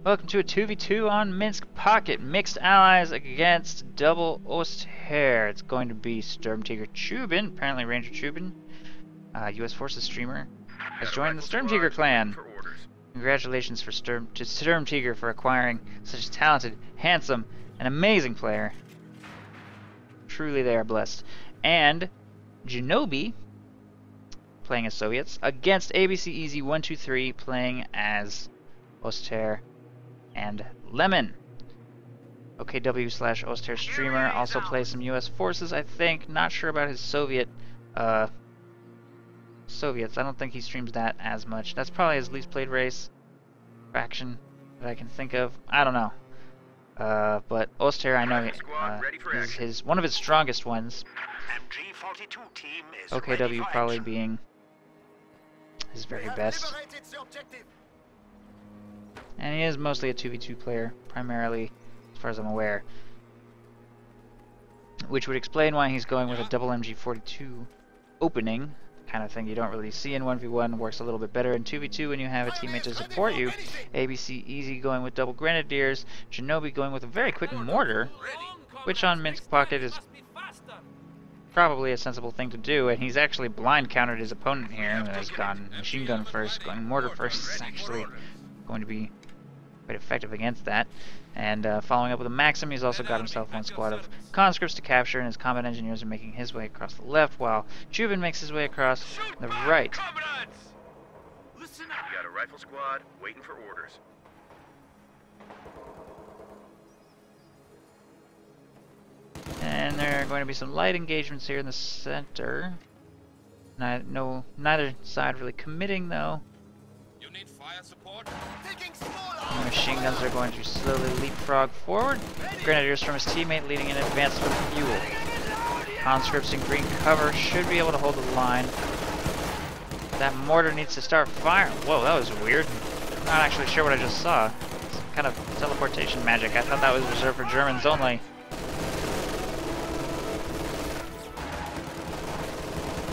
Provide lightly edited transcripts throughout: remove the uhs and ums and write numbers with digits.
Welcome to a 2v2 on Minsk Pocket. Mixed allies against double Oster. It's going to be Sturmtiger Chooban, apparently Ranger Chooban, U.S. Forces streamer, has joined the Sturmtiger clan. Congratulations to Sturmtiger for acquiring such a talented, handsome, and amazing player. Truly they are blessed. And GenObi, playing as Soviets, against abcEasy123, playing as Oster and Lemon. OKW/Oster streamer also plays some U.S. forces, I think. Not sure about his Soviets. I don't think he streams that as much. That's probably his least played race faction that I can think of. I don't know. But Oster, I know, is one of his strongest ones. OKW probably being his very best. And he is mostly a 2v2 player, primarily, as far as I'm aware. Which would explain why he's going with a double MG42 opening, kind of thing you don't really see in 1v1, works a little bit better in 2v2 when you have a teammate to support you. abcEasy going with double Grenadiers, GenObi going with a very quick mortar, which on Minsk Pocket is probably a sensible thing to do, and he's actually blind countered his opponent here, and has gone machine gun first. Going mortar first is actually going to be quite effective against that. And following up with a Maxim, he's also got himself one squad of conscripts to capture, and his combat engineers are making his way across the left, while Chooban makes his way across the right. Listen up. We got a rifle squad waiting for orders. And there are going to be some light engagements here in the center. Neither side really committing, though. You need fire support? The machine guns are going to slowly leapfrog forward. Grenadiers from his teammate leading in advance for fuel. Conscripts in green cover should be able to hold the line. That mortar needs to start firing. Whoa, that was weird. I'm not actually sure what I just saw. It's kind of teleportation magic. I thought that was reserved for Germans only.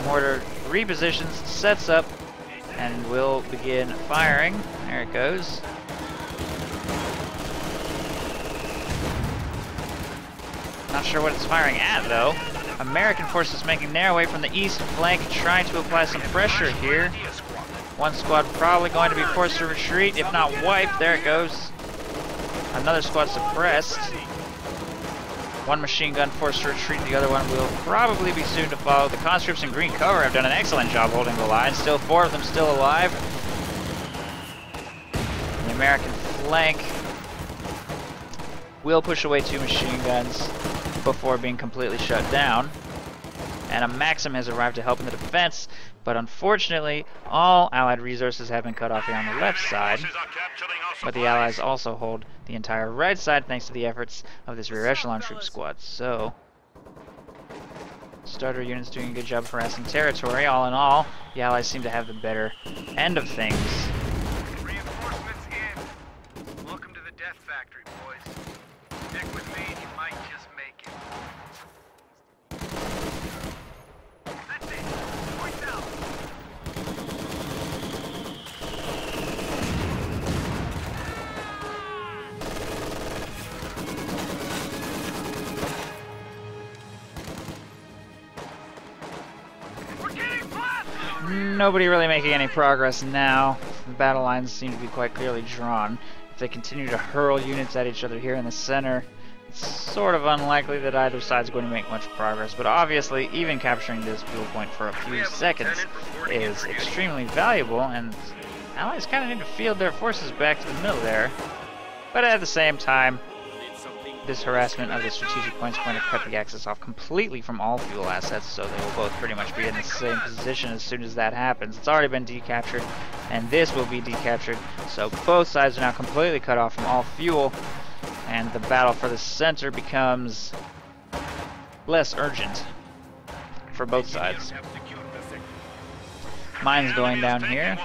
Mortar repositions, sets up, and will begin firing. There it goes. Not sure what it's firing at, though. American forces making their way from the east flank, trying to apply some pressure here. One squad probably going to be forced to retreat, if not wiped. There it goes. Another squad suppressed. One machine gun forced to retreat, the other one will probably be soon to follow. The conscripts in green cover have done an excellent job holding the line. Still 4 of them still alive. The American flank will push away 2 machine guns before being completely shut down. And a Maxim has arrived to help in the defense, but unfortunately, all Allied resources have been cut off here on the left side. But the Allies also hold the entire right side thanks to the efforts of this rear echelon troop squad. So, starter units doing a good job harassing territory. All in all, the Allies seem to have the better end of things. Reinforcements in. Welcome to the death factory, boys. Stick with me and you might just make it. That's it. Point down. Nobody really making any progress now. The battle lines seem to be quite clearly drawn. If they continue to hurl units at each other here in the center, it's sort of unlikely that either side is going to make much progress. But obviously, even capturing this fuel point for a few seconds is extremely valuable, and Allies kind of need to field their forces back to the middle there. But at the same time, this harassment of the strategic point is going to cut the axis off completely from all fuel assets, so they will both pretty much be in the same position as soon as that happens. It's already been decaptured, and this will be decaptured, so both sides are now completely cut off from all fuel, and the battle for the center becomes less urgent for both sides. Mine's going down here.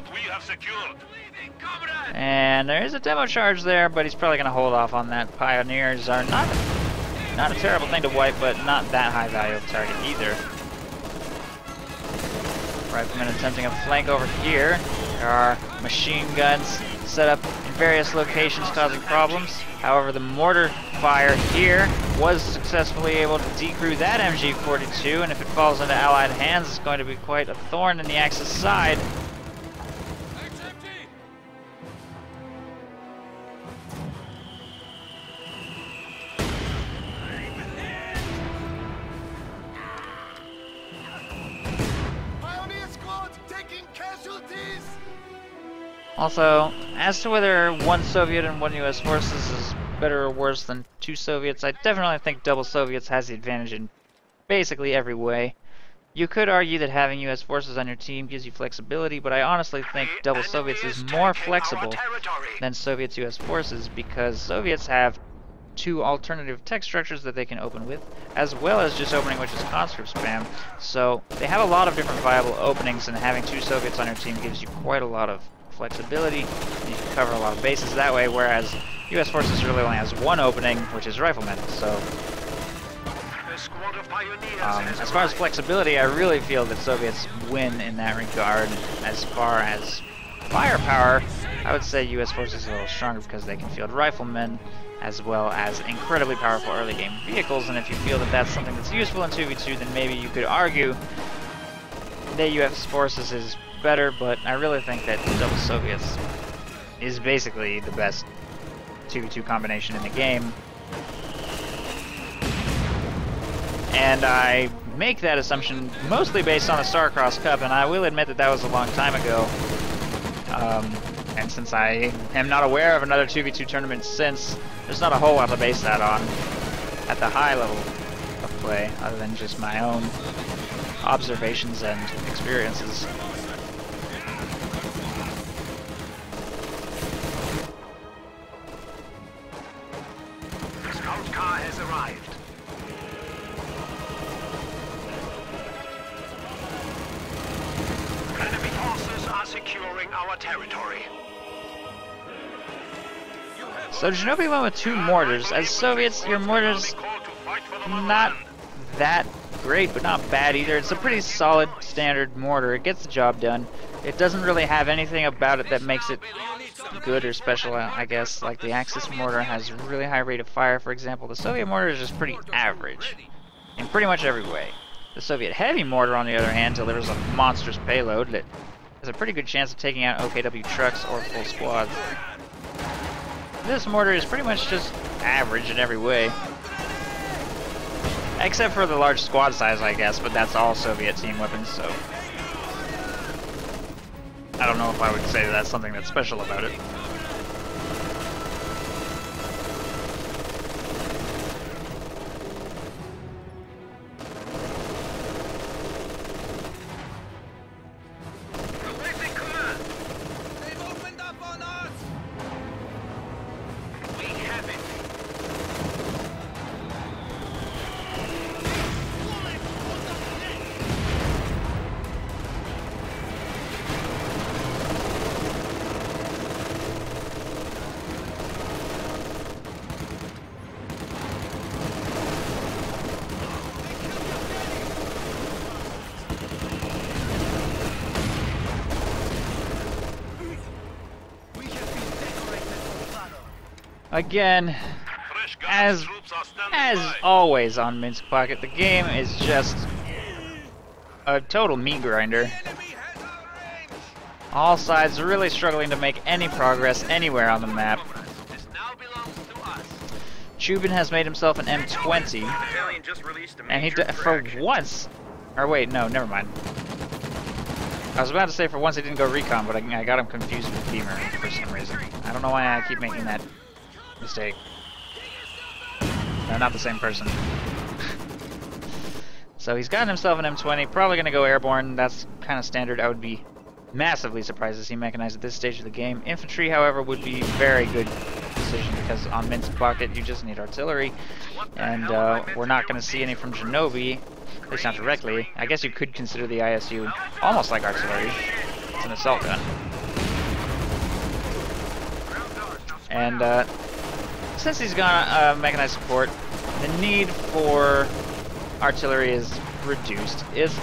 And there is a demo charge there, but he's probably going to hold off on that. Pioneers are not a terrible thing to wipe, but not that high value of target either. Riflemen attempting a flank over here. There are machine guns set up in various locations causing problems. However, the mortar fire here was successfully able to decrew that MG42, and if it falls into Allied hands, it's going to be quite a thorn in the Axis side. Also, as to whether one Soviet and one US forces is better or worse than two Soviets, I definitely think double Soviets has the advantage in basically every way. You could argue that having US forces on your team gives you flexibility, but I honestly think double Soviets is more flexible than Soviets US forces, because Soviets have two alternative tech structures that they can open with, as well as just opening which is conscript spam. So they have a lot of different viable openings, and having two Soviets on your team gives you quite a lot of flexibility, and you can cover a lot of bases that way, whereas US forces really only has one opening, which is riflemen. So as far as flexibility, I really feel that Soviets win in that regard. As far as firepower, I would say US forces are a little stronger because they can field riflemen as well as incredibly powerful early game vehicles, and if you feel that that's something that's useful in 2v2, then maybe you could argue that US forces is better, but I really think that double Soviets is basically the best 2v2 combination in the game. And I make that assumption mostly based on the Starcross Cup, and I will admit that that was a long time ago. And since I am not aware of another 2v2 tournament since, there's not a whole lot to base that on at the high level of play, other than just my own observations and experiences. Scout car has arrived. Enemy forces are securing our territory. So GenObi went with two mortars. As Soviets, your mortars not that great, but not bad either. It's a pretty solid standard mortar. It gets the job done. It doesn't really have anything about it that makes it good or special, I guess. Like the Axis mortar has a really high rate of fire, for example. The Soviet mortar is just pretty average in pretty much every way. The Soviet heavy mortar, on the other hand, delivers a monstrous payload that has a pretty good chance of taking out OKW trucks or full squads. This mortar is pretty much just average in every way. Except for the large squad size, I guess, but that's all Soviet team weapons, so I don't know if I would say that that's something that's special about it. Again, as always on Minsk Pocket, the game is just a total meat grinder. All sides are really struggling to make any progress anywhere on the map. Chooban has made himself an M20, and he for once, or wait, no, never mind. I was about to say for once he didn't go recon, but I got him confused with Beamer for some reason. I don't know why I keep making that mistake. No, not the same person. So he's gotten himself an M20, probably going to go airborne. That's kind of standard. I would be massively surprised to see mechanized at this stage of the game. Infantry, however, would be a very good decision, because on Minsk Pocket you just need artillery, and we're not going to see any from GenObi, at least not directly. I guess you could consider the ISU almost like artillery. It's an assault gun. And since he's gone mechanized support, the need for artillery is reduced. It's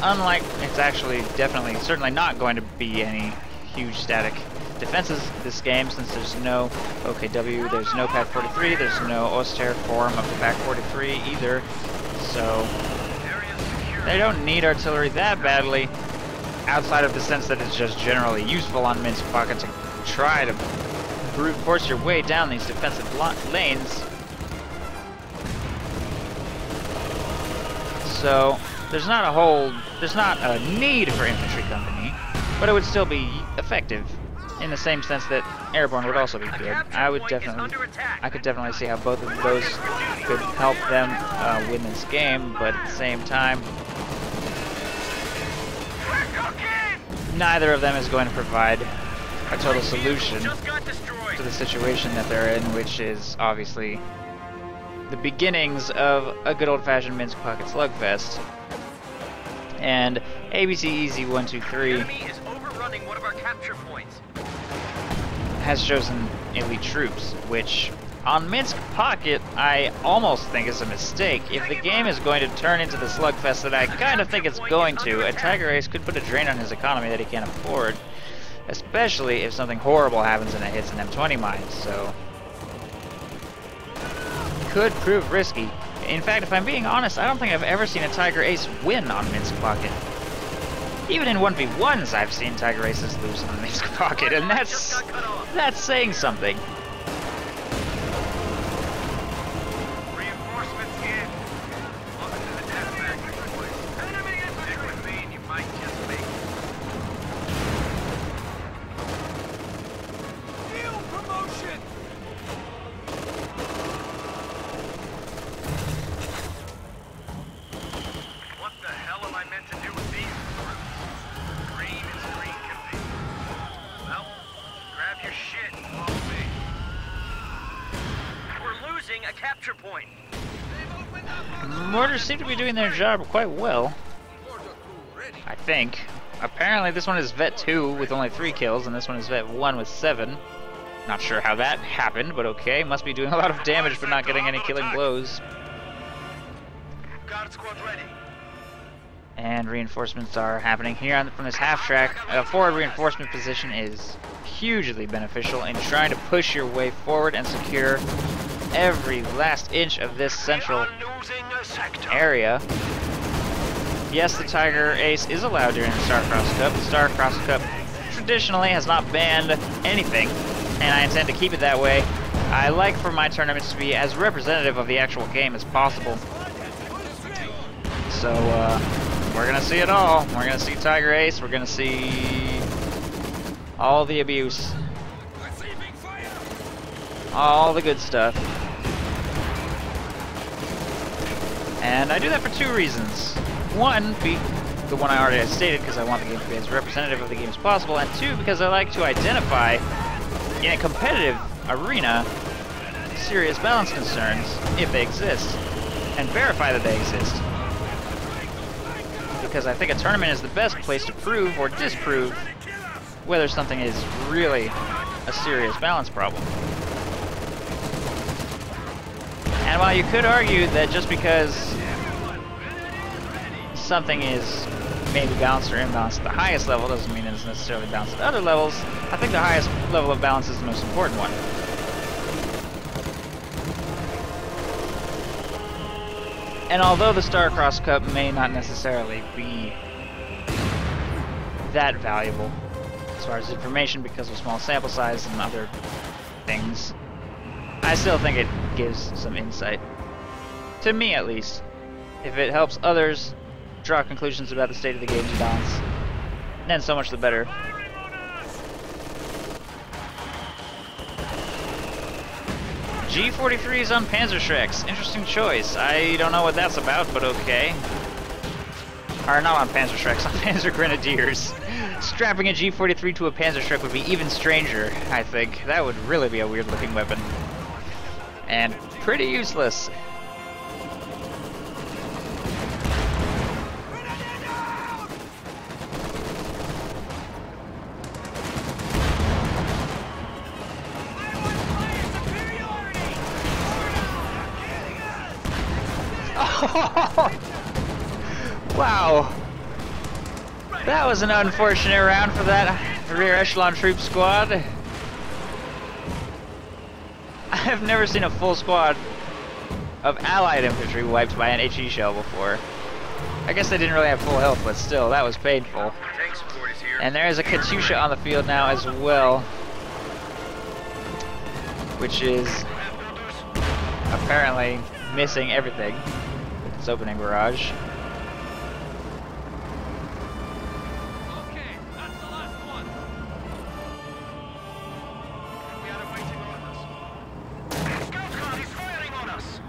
actually definitely, certainly not going to be any huge static defenses this game, since there's no OKW, there's no Pack 43, there's no Oster form of the Pack 43 either, so they don't need artillery that badly, outside of the sense that it's just generally useful on Minsk Pocket to try to brute force your way down these defensive lanes. So there's not a need for infantry company, but it would still be effective in the same sense that airborne would also be good. I could definitely see how both of those could help them win this game, but at the same time, neither of them is going to provide a total solution to the situation that they're in, which is obviously the beginnings of a good old-fashioned Minsk Pocket slugfest. And abcEasy123 has chosen elite troops, which on Minsk Pocket I almost think is a mistake. If the game is going to turn into the slugfest that I kind of think it's going to, a Tiger Ace could put a drain on his economy that he can't afford, especially if something horrible happens and it hits an M20 mine, so could prove risky. In fact, if I'm being honest, I don't think I've ever seen a Tiger Ace win on Minsk Pocket. Even in 1v1s, I've seen Tiger Aces lose on Minsk Pocket, and that's saying something. Reinforcements in. Welcome to the death factory, boys. Stick with me and you might just make it. Deal promotion! What the hell am I meant to do with these? Green is green can be. Well, grab your shit and follow me. We're losing a capture point. Mortars seem to be doing their job quite well, I think. Apparently this one is Vet 2 with only 3 kills, and this one is Vet 1 with 7. Not sure how that happened, but okay. Must be doing a lot of damage but not getting any killing blows. Guard squad ready. And reinforcements are happening here from this half-track. A forward reinforcement position is hugely beneficial in trying to push your way forward and secure every last inch of this central area. Yes, the Tiger Ace is allowed during the Star-Crossed Cup. The Star-Crossed Cup traditionally has not banned anything, and I intend to keep it that way. I like for my tournaments to be as representative of the actual game as possible. So, we're gonna see it all. We're gonna see Tiger Ace, we're gonna see all the abuse. All the good stuff. And I do that for 2 reasons. One, the one I already stated, because I want the game to be as representative of the game as possible, and 2, because I like to identify, in a competitive arena, serious balance concerns, if they exist, and verify that they exist. Because I think a tournament is the best place to prove or disprove whether something is really a serious balance problem. And while you could argue that just because something is maybe balanced or imbalanced at the highest level doesn't mean it's necessarily balanced at other levels, I think the highest level of balance is the most important one. And although the Star-Crossed Cup may not necessarily be that valuable as far as information because of small sample size and other things, I still think it gives some insight. To me, at least. If it helps others draw conclusions about the state of the game's balance, then so much the better. G43s on Panzerschrecks. Interesting choice. I don't know what that's about, but okay. Or not on Panzerschrecks, on Panzer Grenadiers. Strapping a G43 to a Panzerschreck would be even stranger, I think. That would really be a weird looking weapon. And pretty useless. Wow. That was an unfortunate round for that. rear echelon troop squad. I've never seen a full squad of allied infantry wiped by an HE shell before. I guess they didn't really have full health, but still, that was painful. Tank support is here. And there is a Katyusha on the field now as well, which is apparently missing everything with its opening barrage. Okay, that's the last one. We had him waiting orders. Scout car is firing on us.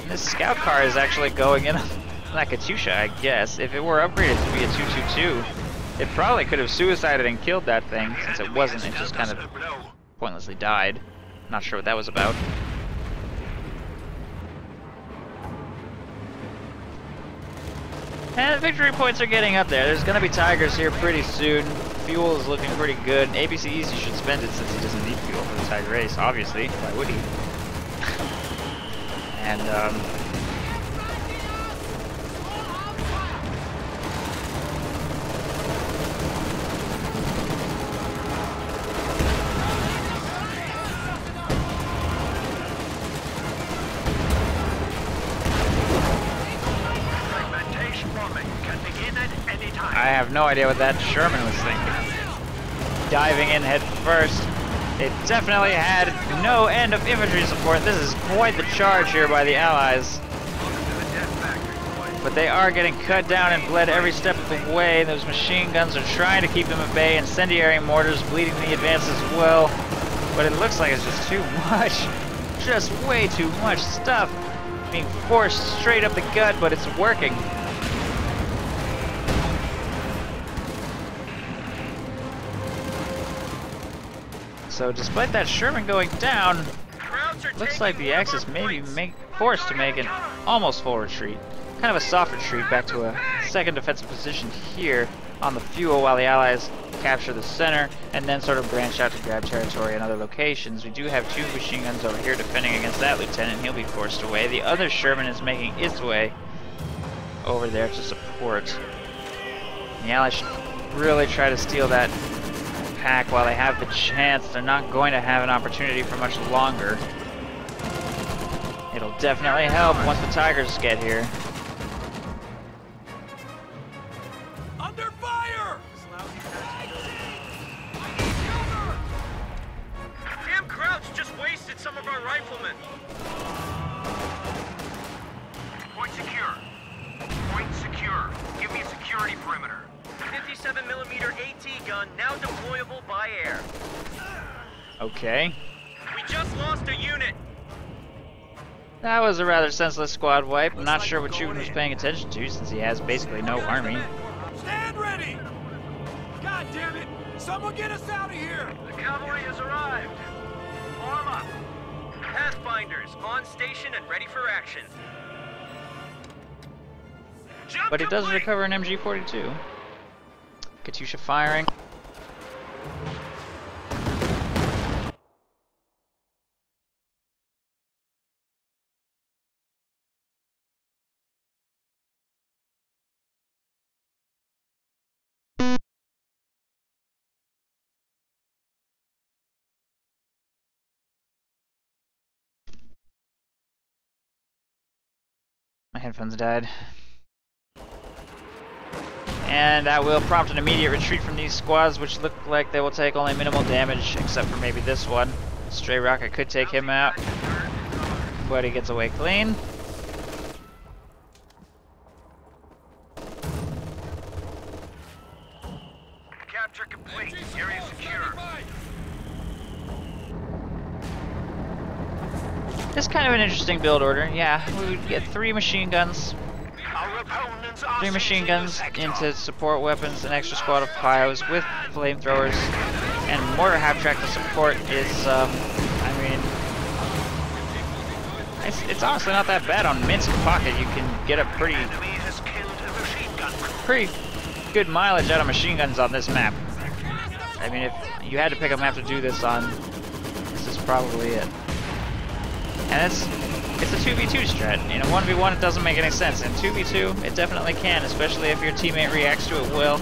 This scout car is actually going in on that Katyusha, I guess. If it were upgraded to be a 222, it probably could have suicided and killed that thing. Since it wasn't, it just kind of pointlessly died. Not sure what that was about. And victory points are getting up there. There's going to be Tigers here pretty soon. Fuel is looking pretty good. abcEasy should spend it since he doesn't need fuel for the Tiger race, obviously. Why would he? And, I have no idea what that Sherman was thinking. Diving in head first. It definitely had no end of infantry support. This is quite the charge here by the Allies. But they are getting cut down and bled every step of the way. Those machine guns are trying to keep them at bay. Incendiary mortars bleeding the advance as well. But it looks like it's just too much. Just way too much stuff being forced straight up the gut, but it's working. So despite that Sherman going down, looks like the Axis may be forced to make an almost full retreat. Kind of a soft retreat back to a second defensive position here on the fuel while the Allies capture the center and then sort of branch out to grab territory in other locations. We do have two machine guns over here defending against that lieutenant. He'll be forced away. The other Sherman is making its way over there to support. The Allies should really try to steal that pack while they have the chance. They're not going to have an opportunity for much longer. It'll definitely help once the Tigers get here. Under fire! Damn Krauts just wasted some of our riflemen. Point secure. Point secure. Give me a security perimeter. 57mm AT gun now deployable by air. Okay. We just lost a unit. That was a rather senseless squad wipe. I'm not sure what Chooban was paying attention to since he has basically no army. Stand ready! God damn it! Someone get us out of here! The cavalry has arrived. Arm up. Pathfinders on station and ready for action. But he does recover an MG42. Katyusha firing. My headphones died. And that will prompt an immediate retreat from these squads, which look like they will take only minimal damage, except for maybe this one. Stray rocket could take him out, but he gets away clean. Capture complete. Area secure. It's kind of an interesting build order. Yeah, we would get 3 machine guns. 3 machine guns into support weapons, an extra squad of pyros with flamethrowers, and mortar half-track to support is, I mean, it's honestly not that bad on Minsk Pocket. You can get a pretty good mileage out of machine guns on this map. I mean, if you had to pick a map to do this on, this is probably it. And it's a 2v2 strat. In a 1v1 it doesn't make any sense. In 2v2 it definitely can, especially if your teammate reacts to it well.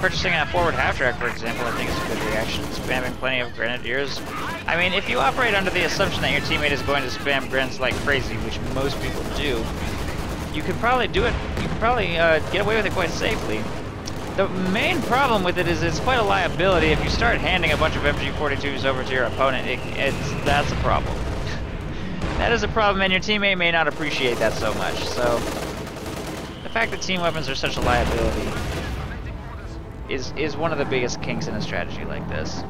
purchasing a forward half-track, for example, I think is a good reaction. Spamming plenty of grenadiers. I mean, if you operate under the assumption that your teammate is going to spam grens like crazy, which most people do, you could probably do it. You could probably get away with it quite safely. The main problem with it is it's quite a liability. If you start handing a bunch of MG42s over to your opponent, that's a problem. That is a problem, and your teammate may not appreciate that so much. So, the fact that team weapons are such a liability is one of the biggest kinks in a strategy like this.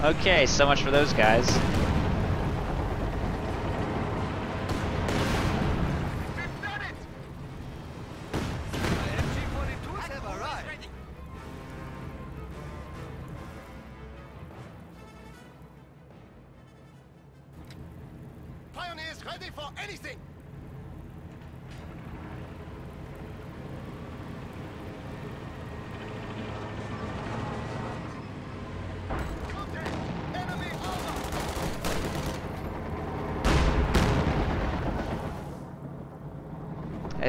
Okay, so much for those guys. Pioneers ready for anything!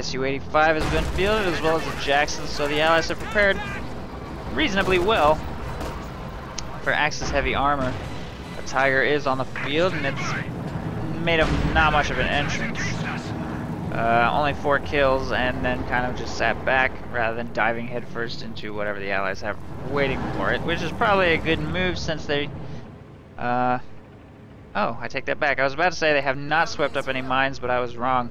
Su-85 has been fielded, as well as the Jackson, so the Allies have prepared reasonably well for Axis heavy armor. The Tiger is on the field, and it's made not much of an entrance. Only 4 kills, and then kind of just sat back rather than diving headfirst into whatever the Allies have waiting for it, which is probably a good move since they... oh, I take that back. I was about to say they have not swept up any mines, but I was wrong.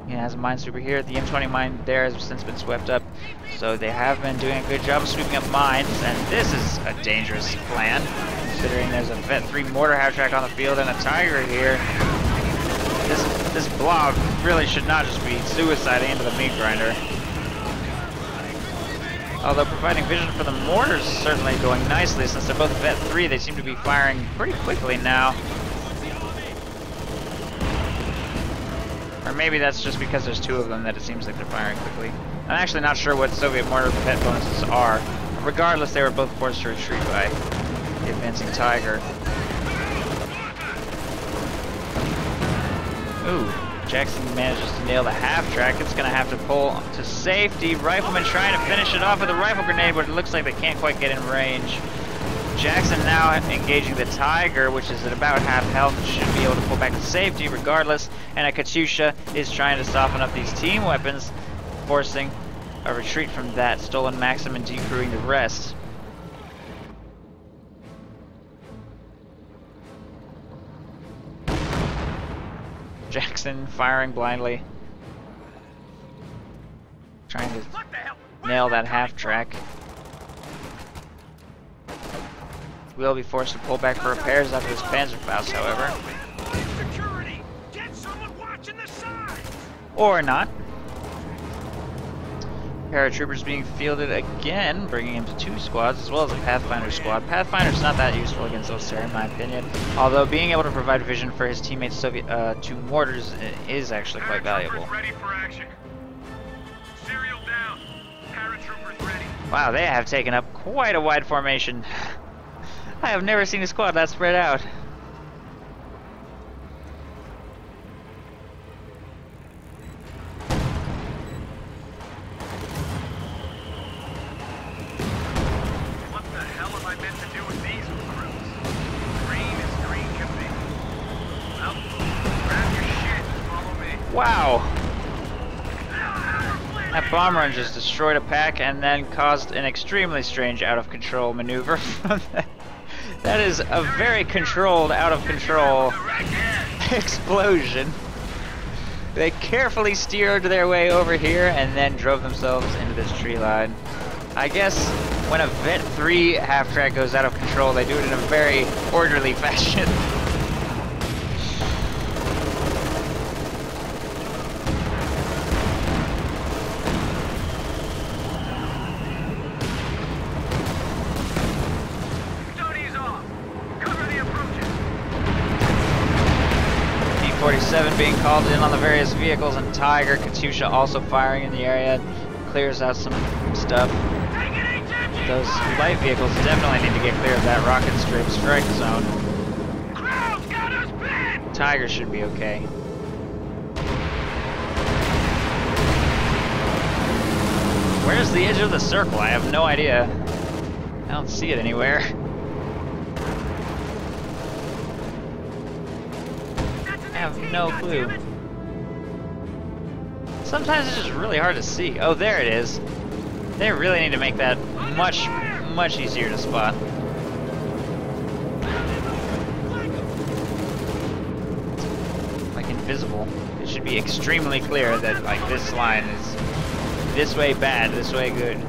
It has a minesweeper here. The M20 mine there has since been swept up, so they have been doing a good job of sweeping up mines, and this is a dangerous plan, considering there's a Vet 3 mortar half-track on the field and a Tiger here. This blob really should not just be suiciding into the meat grinder. Although providing vision for the mortars is certainly going nicely, since they're both Vet 3, they seem to be firing pretty quickly now. Or maybe that's just because there's 2 of them that it seems like they're firing quickly. I'm actually not sure what Soviet mortar pet bonuses are. Regardless, they were both forced to retreat by the advancing Tiger. Ooh, Jackson manages to nail the half-track. It's going to have to pull to safety. Rifleman trying to finish it off with a rifle grenade, but it looks like they can't quite get in range. Jackson now engaging the Tiger, which is at about half health, should be able to pull back to safety regardless, and a Katyusha is trying to soften up these team weapons, forcing a retreat from that stolen Maxim and decrewing the rest. Jackson firing blindly, trying to nail that half-track. Will be forced to pull back for repairs after his Panzerfaust, however. Or not. Paratroopers being fielded again, bringing him to 2 squads, as well as a Pathfinder squad. Pathfinder's not that useful against Osir, in my opinion. Although being able to provide vision for his teammates' Soviet 2 mortars is actually quite valuable. Ready for action. Serial down. Paratroopers ready. Wow, they have taken up quite a wide formation. I have never seen a squad that spread out. What the hell am I meant to do with these recruits? Green is green can be. Well, grab your shit and follow me. Wow! That bomb run just destroyed a pack and then caused an extremely strange out-of-control maneuver from that. That is a very controlled, out-of-control explosion. They carefully steered their way over here and then drove themselves into this tree line. I guess when a Vet 3 half-track goes out of control, they do it in a very orderly fashion. P-47 being called in on the various vehicles, and Tiger, Katyusha also firing in the area. Clears out some stuff. Those light vehicles definitely need to get clear of that rocket strike zone. Tiger should be okay. Where's the edge of the circle? I have no idea. I don't see it anywhere. I have no clue. Sometimes it's just really hard to see. Oh, there it is. They really need to make that much easier to spot. Like invisible. It should be extremely clear that like this line is this way bad, this way good.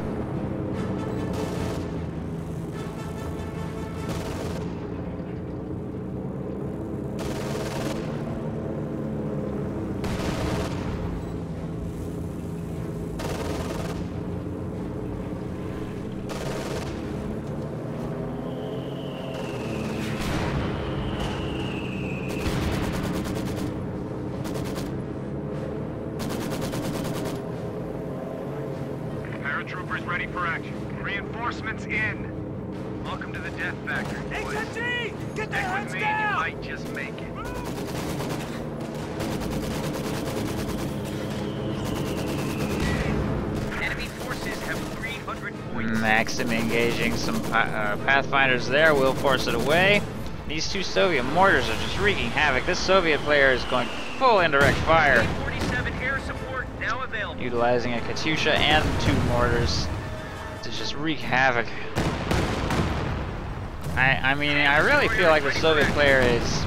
Troopers ready for action. Reinforcements in. Welcome to the death factory, boys. HMG! Get their heads down! You might just make it. Enemy forces have 300 points. Maxim engaging some Pathfinders there will force it away. These two Soviet mortars are just wreaking havoc. This Soviet player is going full indirect fire. Now available. Utilizing a Katyusha and two mortars to just wreak havoc. I mean, I really feel like the Soviet player is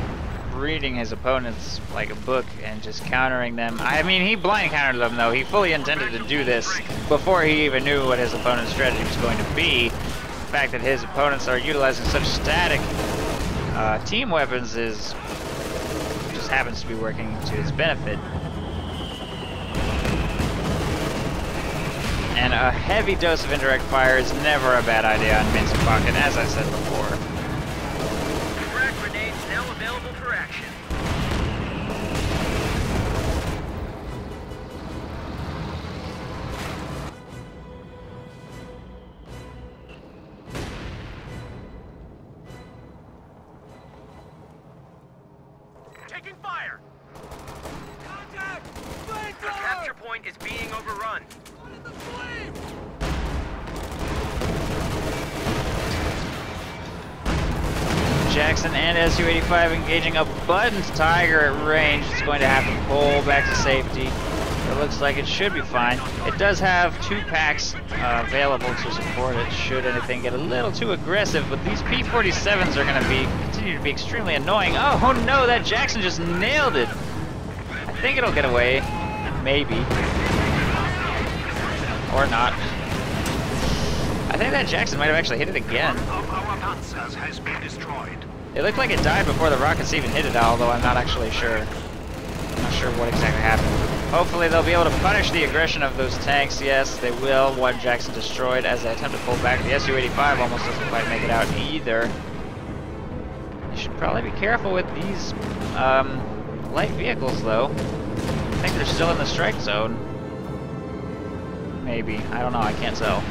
reading his opponents like a book and just countering them. I mean, he blind countered them though. He fully intended to do this before he even knew what his opponent's strategy was going to be. The fact that his opponents are utilizing such static team weapons just happens to be working to his benefit. And a heavy dose of indirect fire is never a bad idea on Minsk Pocket, as I said before. Frag grenades now available for action. Taking fire! Contact! The capture point is being overrun. Jackson and Su-85 engaging a buttoned Tiger at range. It's going to have to pull back to safety. It looks like it should be fine. It does have two packs available to support it should anything get a little too aggressive, but these P-47s are going to continue to be extremely annoying. Oh no, that Jackson just nailed it. I think it'll get away. Maybe. Or not. I think that Jackson might have actually hit it again. One of our panzers has been destroyed. It looked like it died before the rockets even hit it, although I'm not actually sure. I'm not sure what exactly happened. Hopefully they'll be able to punish the aggression of those tanks. Yes, they will. One Jackson destroyed as they attempt to pull back. The Su-85 almost doesn't quite make it out either. You should probably be careful with these light vehicles, though. I think they're still in the strike zone. Maybe. I don't know. I can't tell.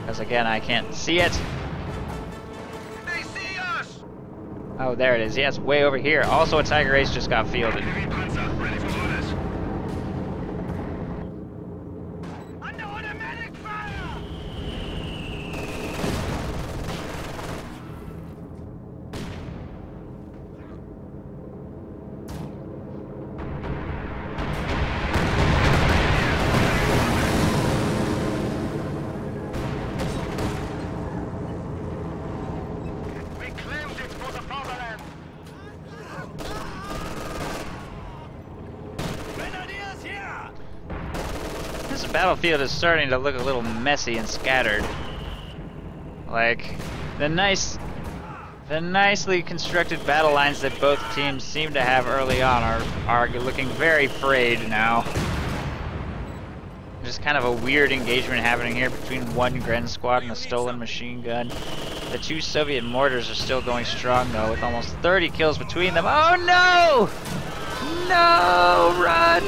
Because again, I can't see it. They see us! Oh, there it is. Yes, way over here. Also, a Tiger Ace just got fielded. Ready for orders. Under automatic fire! This battlefield is starting to look a little messy and scattered. Like, the nicely constructed battle lines that both teams seem to have early on are looking very frayed now. Just kind of a weird engagement happening here between one Gren squad and a stolen machine gun. The two Soviet mortars are still going strong though, with almost 30 kills between them. Oh no! No! Run!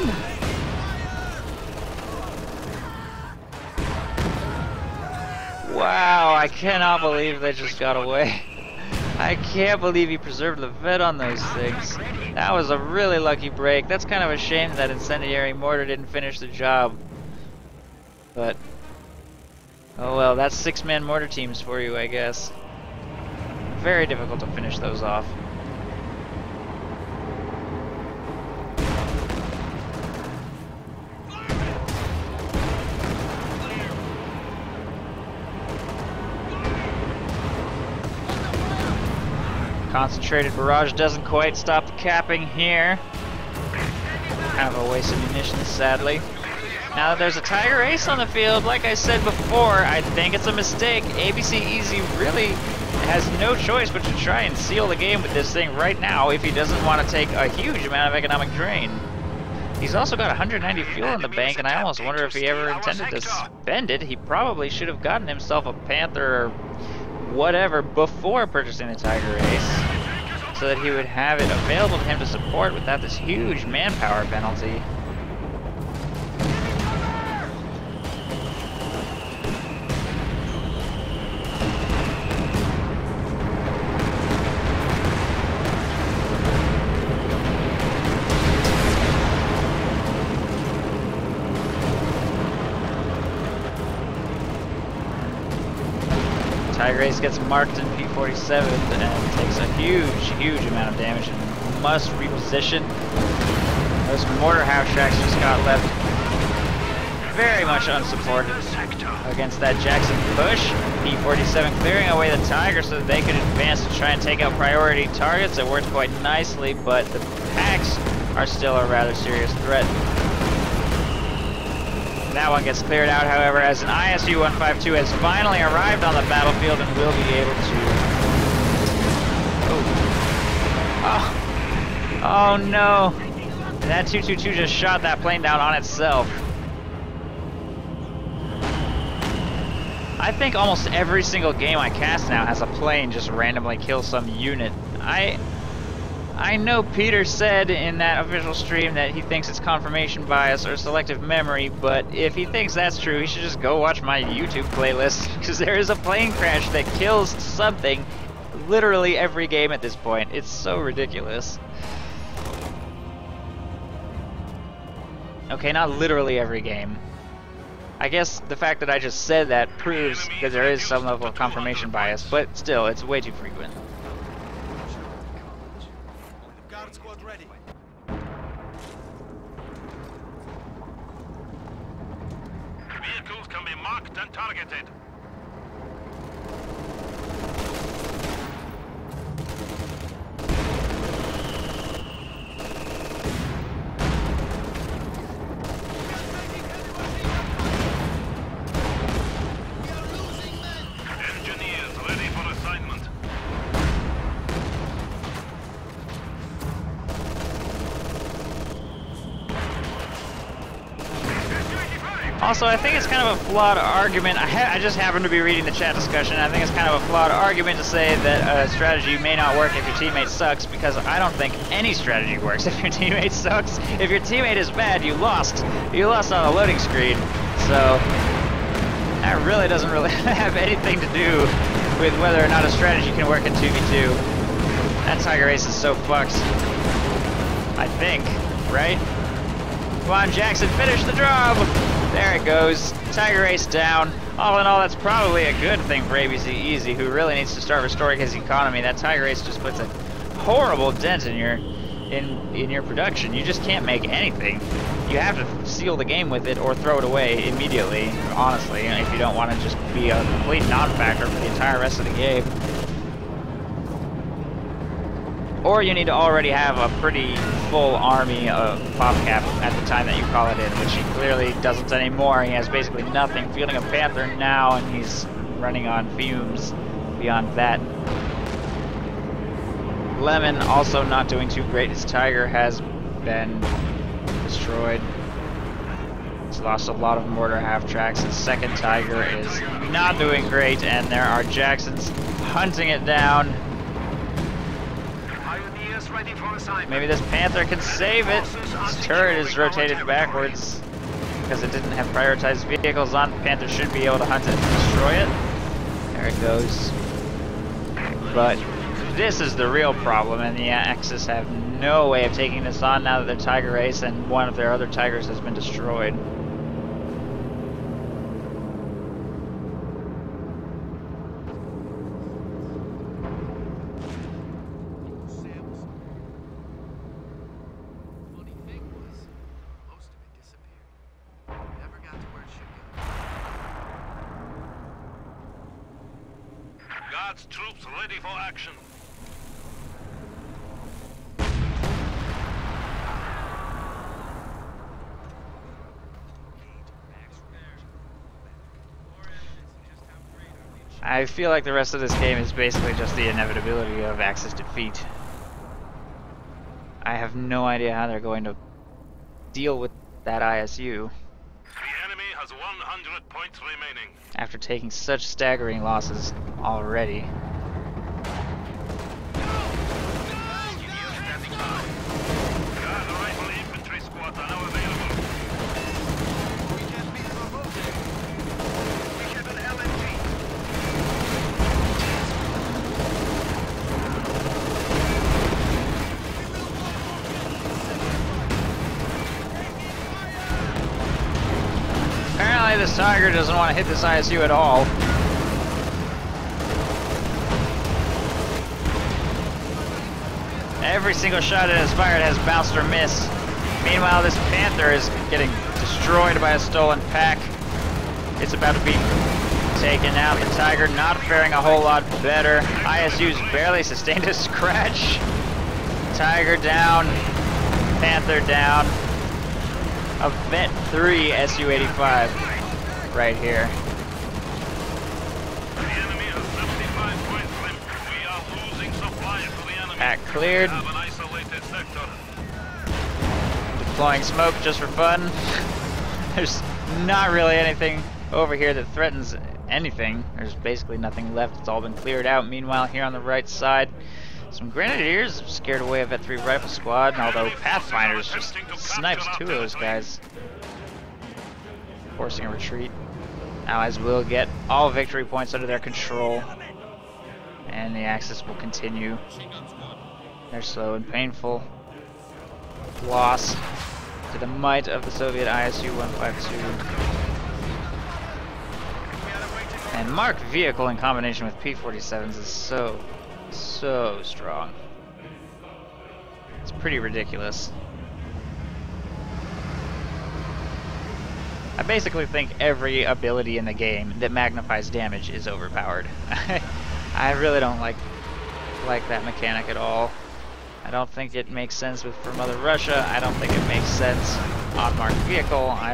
Wow, I cannot believe they just got away. I can't believe he preserved the vet on those things. That was a really lucky break. That's kind of a shame that incendiary mortar didn't finish the job. But, oh well, that's 6-man mortar teams for you, I guess. Very difficult to finish those off. Concentrated barrage doesn't quite stop the capping here. Kind of a waste of munitions, sadly. Now that there's a Tiger Ace on the field, like I said before, I think it's a mistake. abcEasy really has no choice but to try and seal the game with this thing right now if he doesn't want to take a huge amount of economic drain. He's also got 190 fuel in the bank, and I almost wonder if he ever intended to spend it. He probably should have gotten himself a Panther or whatever before purchasing the Tiger Ace, so that he would have it available to him to support without this huge manpower penalty. Tiger Ace gets marked in P-47 and takes a huge amount of damage and must reposition. Those mortar half tracks just got left very much unsupported against that Jackson push. P-47 clearing away the Tiger so that they could advance to try and take out priority targets. It worked quite nicely, but the packs are still a rather serious threat. That one gets cleared out, however, as an ISU-152 has finally arrived on the battlefield and will be able to... Oh no! That 222 just shot that plane down on itself. I think almost every single game I cast now has a plane just randomly kill some unit. I know Peter said in that official stream that he thinks it's confirmation bias or selective memory, but if he thinks that's true, he should just go watch my YouTube playlist, because there is a plane crash that kills something literally every game at this point. It's so ridiculous. Okay, not literally every game. I guess the fact that I just said that proves that there is some level of confirmation bias, but still, it's way too frequent. Squad ready. Vehicles can be marked and targeted. Engineers ready for assignment. Also, I think it's kind of a flawed argument. I just happen to be reading the chat discussion. I think it's kind of a flawed argument to say that a strategy may not work if your teammate sucks, because I don't think any strategy works if your teammate sucks. If your teammate is bad, you lost. You lost on a loading screen. So that really doesn't really have anything to do with whether or not a strategy can work in 2v2. That Tiger Ace is so fucked. I think, right? Come on, Jackson, finish the job! There it goes. Tiger Ace down. All in all, that's probably a good thing for abcEasy, who really needs to start restoring his economy. That Tiger Ace just puts a horrible dent in your production. You just can't make anything. You have to seal the game with it or throw it away immediately, honestly, if you don't want to just be a complete non-factor for the entire rest of the game. Or you need to already have a pretty full army of PopCap at the time that you call it in, which he clearly doesn't anymore. He has basically nothing. Fielding a Panther now, and he's running on fumes beyond that. Lemon also not doing too great. His Tiger has been destroyed. He's lost a lot of mortar half-tracks. His second Tiger is not doing great, and there are Jacksons hunting it down. Tigers ready for assignment. Maybe this Panther can save it. This turret is rotated backwards because it didn't have prioritized vehicles on. The Panther should be able to hunt it and destroy it. There it goes. But this is the real problem, and the Axis have no way of taking this on now that their Tiger Ace and one of their other Tigers has been destroyed. Guards troops ready for action. I feel like the rest of this game is basically just the inevitability of Axis defeat. I have no idea how they're going to deal with that ISU. The enemy has 100 points remaining. After taking such staggering losses already. Guard rifle infantry squads are now available. We can't beat them moving. We have an LNG. Apparently this Tiger doesn't want to hit this ISU at all. Every single shot it has fired has bounced or missed. Meanwhile, this Panther is getting destroyed by a stolen pack. It's about to be taken out. The Tiger not faring a whole lot better. ISU's barely sustained a scratch. Tiger down. Panther down. A Vet 3 Su-85 right here. The enemy has 75 points left. We are losing supply to the enemy. Pack cleared. We have an isolated sector. Deploying smoke just for fun. There's not really anything over here that threatens anything. There's basically nothing left. It's all been cleared out. Meanwhile, here on the right side, some Grenadiers have scared away a Vet 3 rifle squad, although Pathfinders just snipes two of those guys, forcing a retreat. Allies will get all victory points under their control, and the Axis will continue their slow and painful loss to the might of the Soviet ISU-152. And marked vehicle in combination with P-47s is so strong. It's pretty ridiculous. I basically think every ability in the game that magnifies damage is overpowered. I really don't like that mechanic at all. I don't think it makes sense for Mother Russia. I don't think it makes sense on marked vehicle. I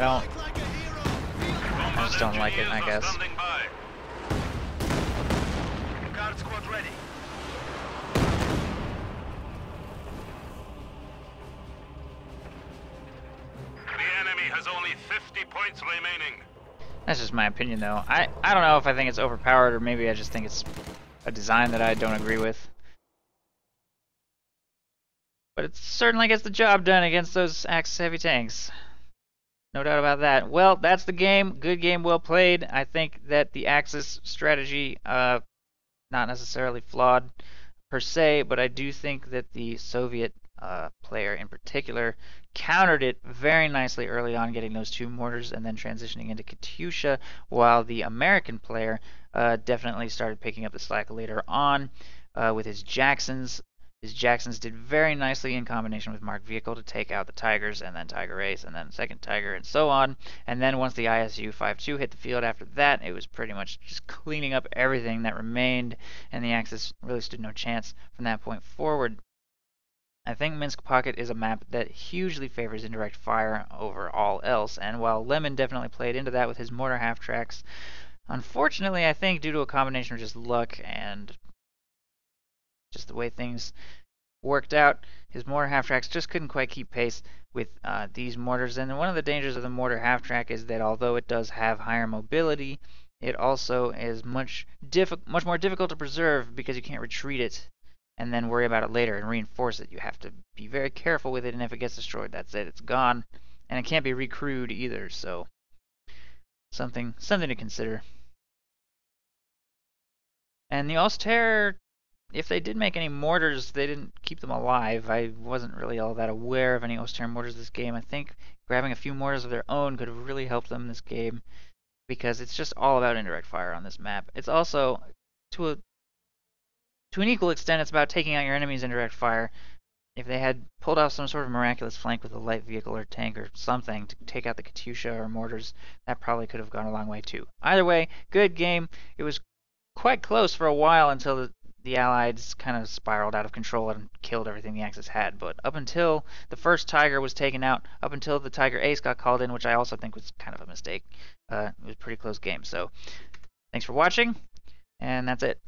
just don't like it, I guess. Guard squad ready. The enemy has only 50 points remaining. That's just my opinion, though. I don't know if I think it's overpowered, or maybe I just think it's a design that I don't agree with. But it certainly gets the job done against those Axis heavy tanks. No doubt about that. Well, that's the game. Good game, well played. I think that the Axis strategy, not necessarily flawed per se, but I do think that the Soviet player in particular countered it very nicely early on, getting those two mortars and then transitioning into Katyusha, while the American player definitely started picking up the slack later on with his Jacksons. His Jacksons did very nicely in combination with marked vehicle to take out the Tigers, and then Tiger Ace, and then second Tiger, and so on. And then once the ISU-52 hit the field after that, it was pretty much just cleaning up everything that remained, and the Axis really stood no chance from that point forward. I think Minsk Pocket is a map that hugely favors indirect fire over all else, and while Lemon definitely played into that with his mortar half-tracks, unfortunately, I think due to a combination of just luck and just the way things worked out, his mortar half-tracks just couldn't quite keep pace with these mortars. And one of the dangers of the mortar half-track is that although it does have higher mobility, it also is much more difficult to preserve because you can't retreat it and then worry about it later and reinforce it. You have to be very careful with it, and if it gets destroyed, that's it. It's gone, and it can't be recrewed either. So something to consider. And the Auster, if they did make any mortars, they didn't keep them alive. I wasn't really all that aware of any Auster mortars this game. I think grabbing a few mortars of their own could have really helped them in this game, because it's just all about indirect fire on this map. It's also, to an equal extent, it's about taking out your enemy's indirect fire. If they had pulled off some sort of miraculous flank with a light vehicle or tank or something to take out the Katyusha or mortars, that probably could have gone a long way too. Either way, good game. It was quite close for a while until the Allies kind of spiraled out of control and killed everything the Axis had. But up until the first Tiger was taken out, up until the Tiger Ace got called in, which I also think was kind of a mistake, it was a pretty close game. So thanks for watching, and that's it.